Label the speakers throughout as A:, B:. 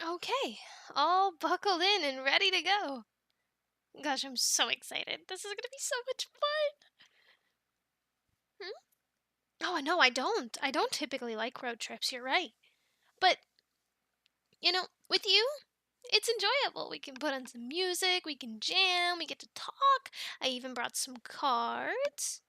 A: Okay, all buckled in and ready to go. Gosh, I'm so excited. This is gonna be so much fun. Hmm? Oh, no, I don't. I don't typically like road trips, you're right. But, with you, it's enjoyable. We can put on some music, we can jam, we get to talk. I even brought some cards.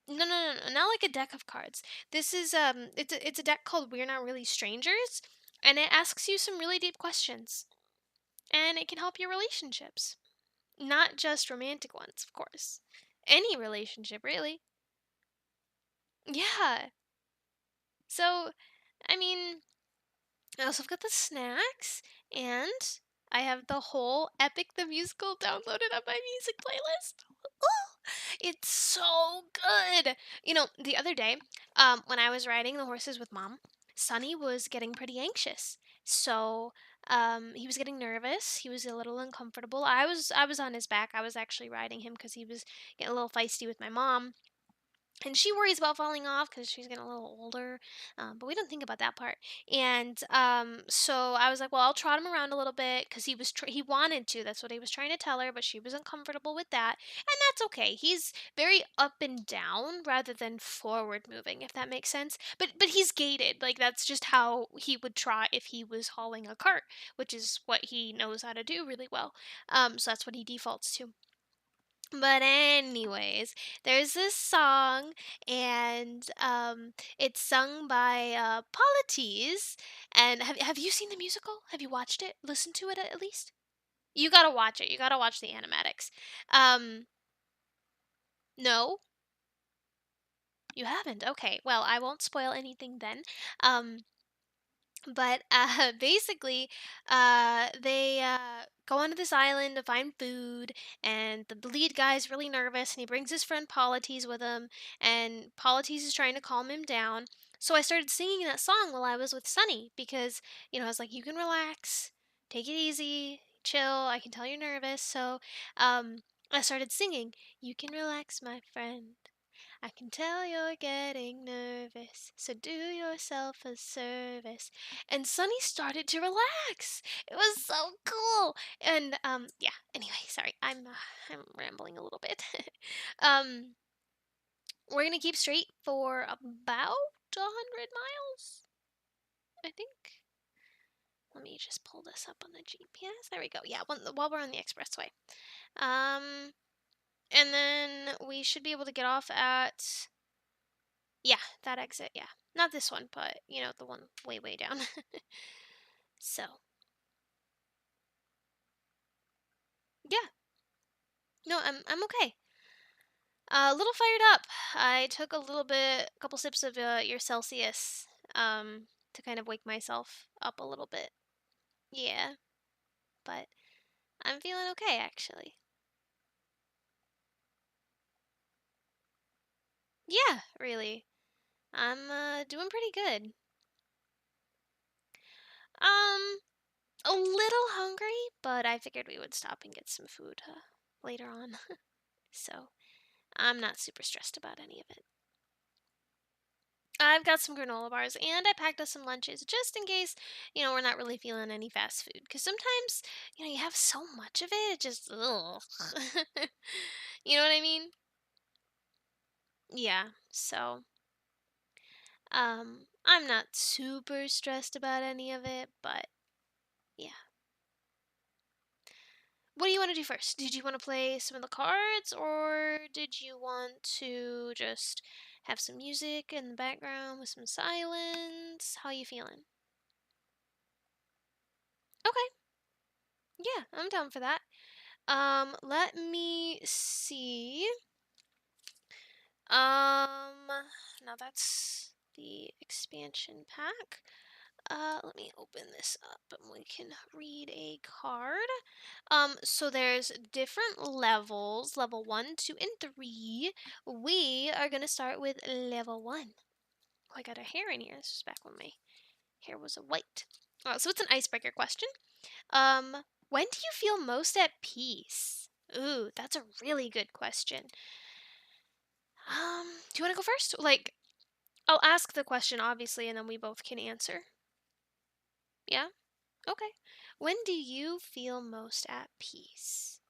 A: No, no, no, no, not like a deck of cards. This is it's a deck called We're Not Really Strangers, and it asks you some really deep questions, and it can help your relationships. Not just romantic ones, of course. Any relationship, really. Yeah. So, I mean, I also have got the snacks, and I have the whole Epic the Musical downloaded on my music playlist. Ooh, it's so good. The other day, when I was riding the horses with mom, Sonny was getting pretty anxious. So, he was getting nervous. He was a little uncomfortable. I was on his back. I was actually riding him because he was getting a little feisty with my mom, and she worries about falling off because she's getting a little older, but we don't think about that part. And so I was like, well, I'll trot him around a little bit because he wanted to. That's what he was trying to tell her, but she was uncomfortable with that, and that's okay. He's very up and down rather than forward moving, if that makes sense. But he's gated. Like that's just how he would trot if he was hauling a cart, which is what he knows how to do really well. So that's what he defaults to. But anyways, there's this song, and it's sung by Polites. And have you seen the musical? Have you watched it? Listened to it at least? You gotta watch it. You gotta watch the animatics. Um, no, you haven't. Okay, well, I won't spoil anything then. Um, But basically, they go onto this island to find food, and the lead guy's really nervous, and he brings his friend Polites with him, and Polites is trying to calm him down. So I started singing that song while I was with Sunny because I was like, "You can relax, take it easy, chill. I can tell you're nervous." So I started singing, "You can relax, my friend. I can tell you're getting nervous, so do yourself a service." And Sunny started to relax. It was so cool. And yeah. Anyway, sorry, I'm rambling a little bit. um, we're gonna keep straight for about 100 miles, I think. Let me just pull this up on the GPS. There we go. Yeah, while we're on the expressway. Um, and then we should be able to get off at, yeah, that exit. Yeah, not this one, but the one way way down. So yeah, no, I'm okay. A little fired up. I took a couple sips of your Celsius, to kind of wake myself up a little bit. Yeah, but I'm feeling okay actually. Yeah, really. I'm doing pretty good. Um, a little hungry, but I figured we would stop and get some food later on. So I'm not super stressed about any of it. I've got some granola bars and I packed us some lunches just in case, we're not really feeling any fast food. Because sometimes, you have so much of it, it just, ugh. You know what I mean? Yeah. So, I'm not super stressed about any of it, but yeah. What do you want to do first? Did you want to play some of the cards, or did you want to just have some music in the background with some silence? How you feeling? Okay. Yeah, I'm down for that. Let me see. Now that's the expansion pack. Let me open this up and we can read a card. So there's different levels, level 1, 2, and 3. We are gonna start with level 1. Oh, I got a hair in here. This was back when my hair was a white. So it's an icebreaker question. When do you feel most at peace? Ooh, that's a really good question. Do you want to go first? Like, I'll ask the question, obviously, and then we both can answer. Yeah? Okay. When do you feel most at peace?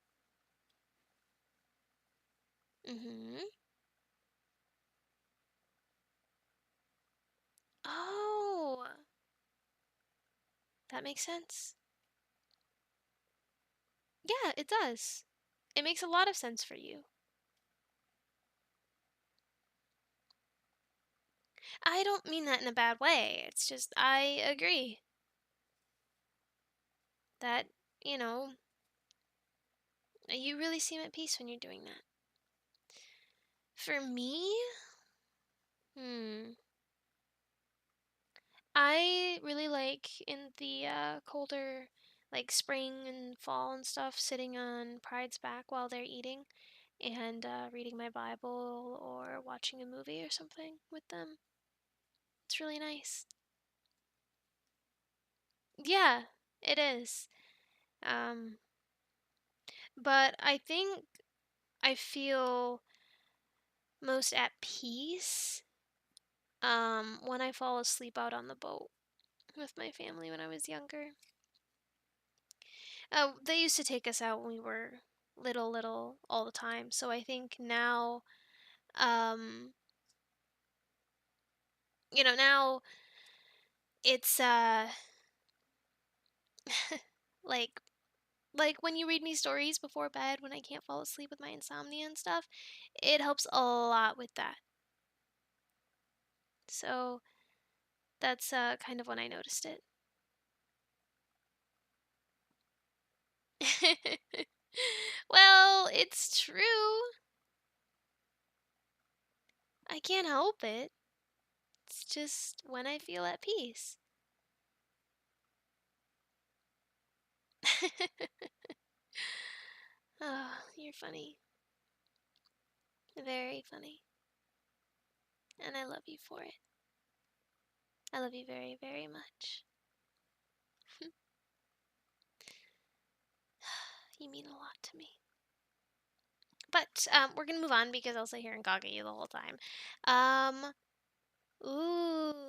A: Mm-hmm. Oh, that makes sense. Yeah, it does. It makes a lot of sense for you. I don't mean that in a bad way. It's just, I agree that, you know, you really seem at peace when you're doing that. For me, hmm, I really like in the colder, like spring and fall and stuff, sitting on Pride's back while they're eating and reading my Bible or watching a movie or something with them. It's really nice. Yeah, it is. Um, but I think I feel most at peace when I fall asleep out on the boat with my family when I was younger. They used to take us out when we were little all the time. So I think now, um, now it's like when you read me stories before bed when I can't fall asleep with my insomnia and stuff, it helps a lot with that. So that's kind of when I noticed it. Well, it's true. I can't help it. It's just when I feel at peace. Oh, you're funny. Very funny. And I love you for it. I love you very, very much. You mean a lot to me. But we're gonna move on because I'll sit here and gog at you the whole time. Um, ooh.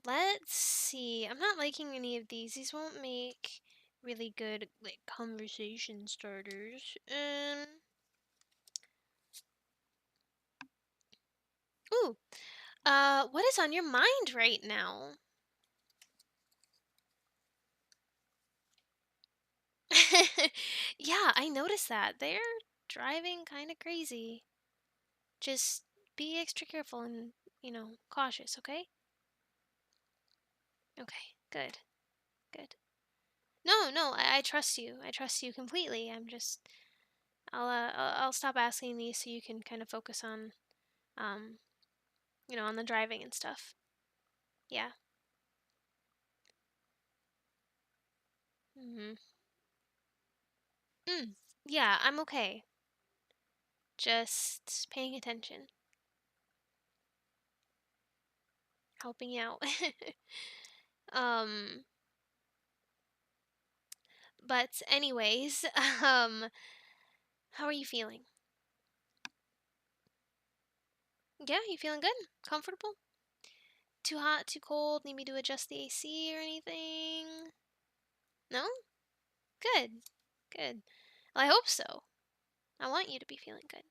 A: Let's see. I'm not liking any of these. These won't make really good like conversation starters. Ooh. What is on your mind right now? Yeah, I noticed that. They're driving kind of crazy. Just be extra careful and, cautious, okay? Okay, good, good. No, I trust you. I trust you completely. I'll stop asking these so you can kind of focus on, um, on the driving and stuff. Yeah. Mm-hmm. Mm. Yeah, I'm okay. Just paying attention, helping you out. um, but anyways, how are you feeling? Yeah, you feeling good? Comfortable? Too hot, too cold? Need me to adjust the AC or anything? No? Good. Good. Well, I hope so. I want you to be feeling good.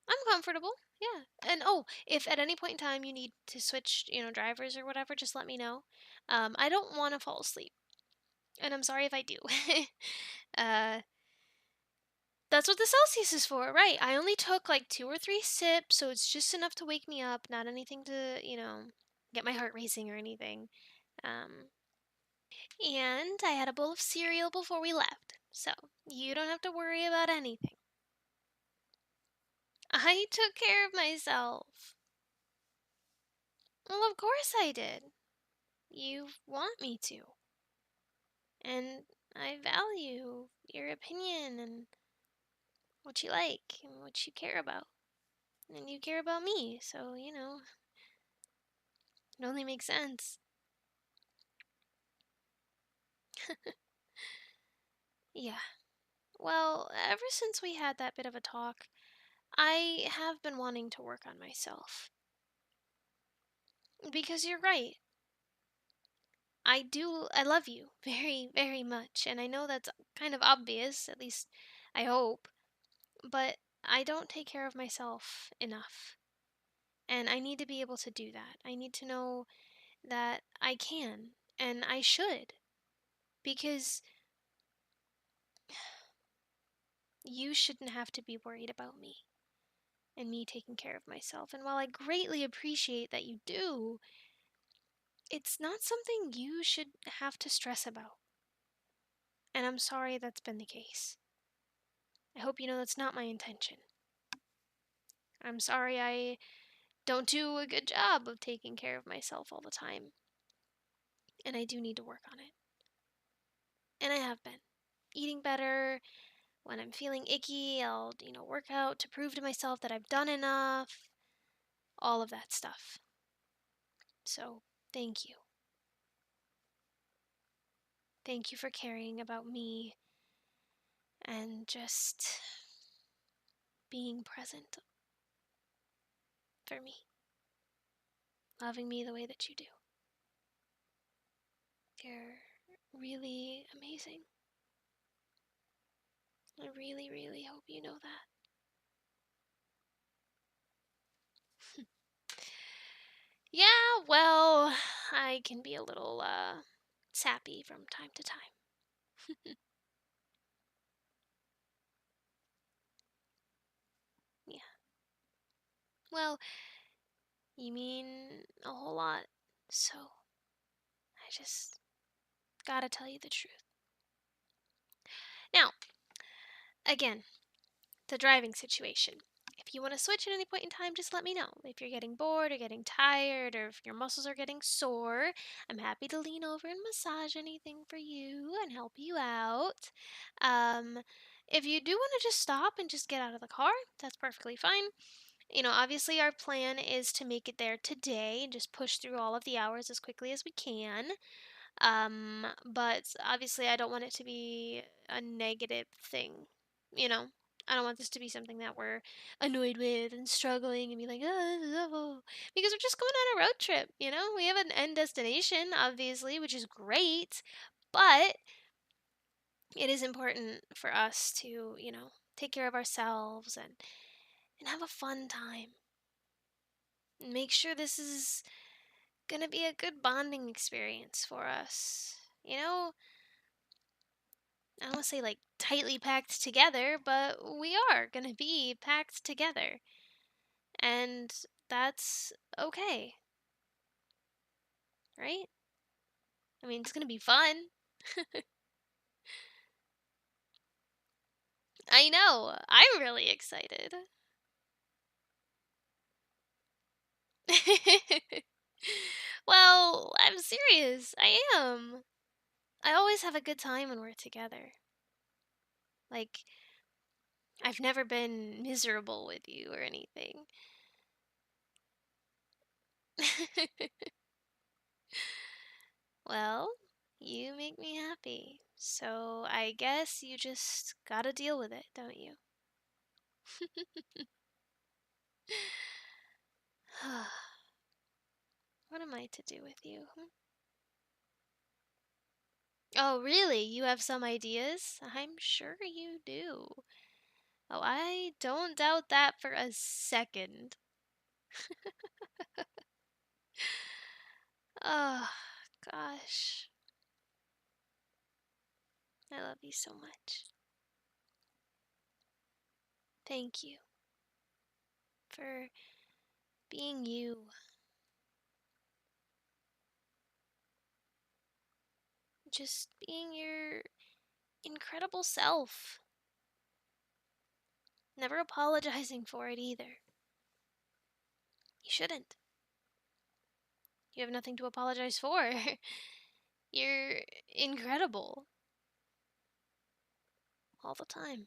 A: I'm comfortable. Yeah. And if at any point in time you need to switch, drivers or whatever, just let me know. I don't want to fall asleep. And I'm sorry if I do. uh, that's what the Celsius is for, right? I only took like 2 or 3 sips, so it's just enough to wake me up, not anything to, get my heart racing or anything. Um, and I had a bowl of cereal before we left, so you don't have to worry about anything. I took care of myself. Well, of course I did. You want me to. And I value your opinion and what you like and what you care about. And you care about me, so, it only makes sense. Yeah. Well, ever since we had that bit of a talk, I have been wanting to work on myself. Because you're right. I love you very, very much. And I know that's kind of obvious, at least I hope. But I don't take care of myself enough. And I need to be able to do that. I need to know that I can and I should. Because you shouldn't have to be worried about me and me taking care of myself. And while I greatly appreciate that you do, it's not something you should have to stress about. And I'm sorry that's been the case. I hope you know that's not my intention. I'm sorry I don't do a good job of taking care of myself all the time. And I do need to work on it. And I have been. Eating better. When I'm feeling icky, I'll, work out to prove to myself that I've done enough. All of that stuff. So, thank you. Thank you for caring about me and just being present for me. Loving me the way that you do. You're really amazing. I really, really hope you know that. Yeah, well, I can be a little, sappy from time to time. Yeah. Well, you mean a whole lot, so I just gotta tell you the truth. Now, again, the driving situation. If you want to switch at any point in time, just let me know. If you're getting bored or getting tired or if your muscles are getting sore, I'm happy to lean over and massage anything for you and help you out. Um, if you do want to just stop and just get out of the car, that's perfectly fine. Obviously, our plan is to make it there today and just push through all of the hours as quickly as we can. But obviously, I don't want it to be a negative thing. You know, I don't want this to be something that we're annoyed with and struggling and be like, oh, because we're just going on a road trip. We have an end destination, obviously, which is great, but it is important for us to, take care of ourselves and have a fun time. And make sure this is gonna be a good bonding experience for us. I don't want to say like tightly packed together, but we are going to be packed together. And that's okay, right? I mean, it's going to be fun. I know. I'm really excited. Well, I'm serious. I am. I always have a good time when we're together. Like, I've never been miserable with you or anything. Well, you make me happy. So I guess you just gotta deal with it, don't you? What am I to do with you? Oh, really? You have some ideas? I'm sure you do. Oh, I don't doubt that for a second. Oh, gosh. I love you so much. Thank you for being you. Just being your incredible self. Never apologizing for it either. You shouldn't. You have nothing to apologize for. You're incredible. All the time.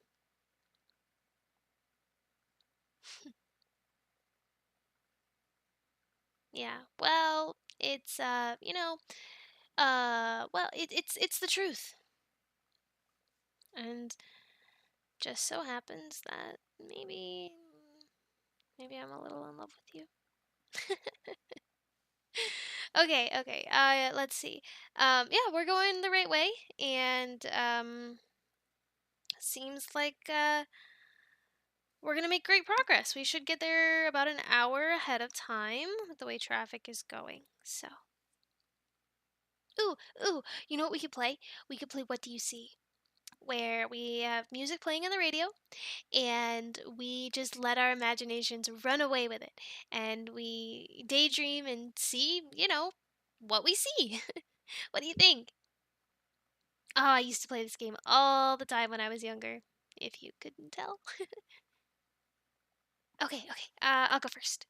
A: Yeah. Well, it's well, it's the truth. And just so happens that maybe I'm a little in love with you. Okay, okay. Let's see. Yeah, we're going the right way, and seems like we're gonna make great progress. We should get there about an hour ahead of time with the way traffic is going. So, ooh, ooh. You know what we could play? We could play What Do You See? Where we have music playing on the radio, and we just let our imaginations run away with it, and we daydream and see, what we see. What do you think? Oh, I used to play this game all the time when I was younger, if you couldn't tell. Okay, okay. I'll go first.